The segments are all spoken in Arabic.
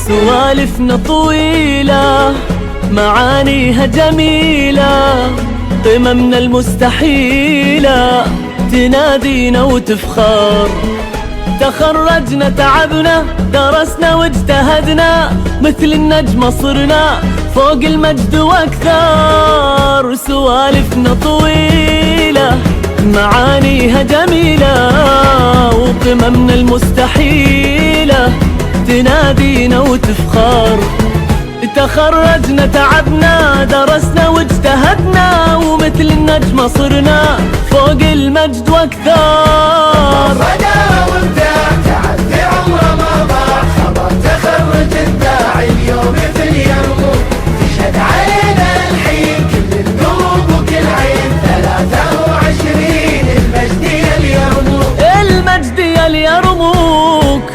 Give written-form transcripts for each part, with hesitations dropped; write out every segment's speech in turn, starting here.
سوالفنا طويلة معانيها جميلة، قممنا المستحيلة تنادينا وتفخر. تخرجنا تعبنا درسنا واجتهدنا، مثل النجمة صرنا فوق المجد واكثر. سوالفنا طويلة معانيها جميلة، وقممنا المستحيلة تنادينا وتفخر. تخرجنا تعبنا درسنا واجتهدنا، ومثل النجمة صرنا فوق المجد واكثر. صدى وابداع تعدي عمره ما ضاع، خبر تخرج الداعي اليوم في اليرموك. تشهد علينا الحين كل القلوب وكل عين، 23 المجد يا اليرموك، المجد يا اليرموك.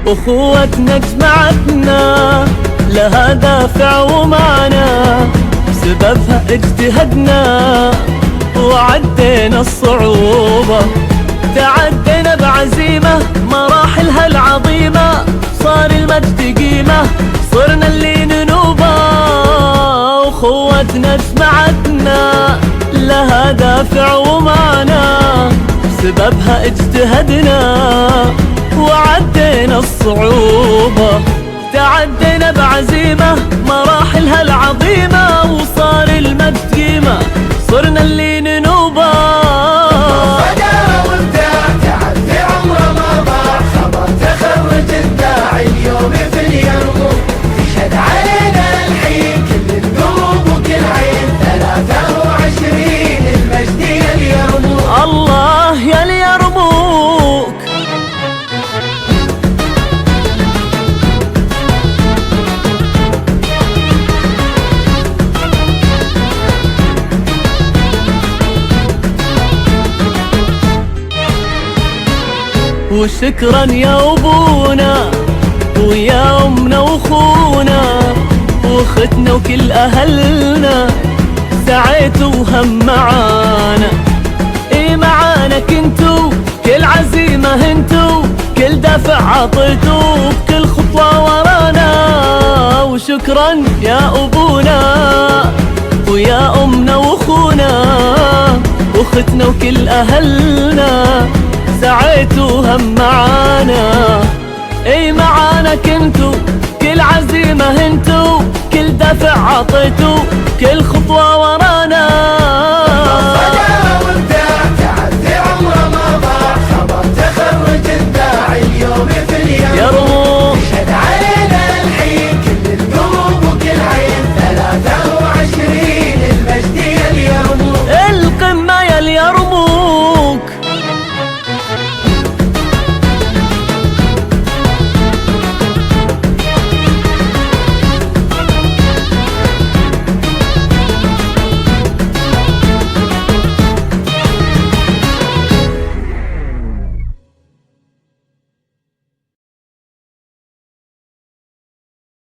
أخوتنا جمعتنا لها دافع ومعنى، بسببها اجتهدنا وعدينا الصعوبة. تعدينا بعزيمة مراحلها العظيمة، صار المجد قيمة صرنا اللي ننوبة. أخوتنا جمعتنا لها دافع ومعنى، بسببها اجتهدنا وعدينا الصعوبة. تعدينا بعزيمة مراحلها العظيمة، وصار المجد قيمة صرنا اللي ننوبة. صدى وابداع تعدي عمره ما ضاع، خبر تخرج الداعي اليوم في اليرموك. تشهد علينا الحين كل القلوب وكل عين، 23 المجد يا اليرموك. الله يا اليرموك. وشكرا يا أبونا ويا أمنا وأخونا وأختنا وكل أهلنا، سعيتوا وهم معانا. إي معانا كنتوا كل عزيمة هنتوا، كل دافع عطيتوا بكل خطوة ورانا. وشكرا يا أبونا ويا أمنا وأخونا وأختنا وكل أهلنا، سعيتوا هم معانا. اي معانا كنتوا كل عزيمة هنتوا، كل دافع عطيتوا كل خطوة ورا.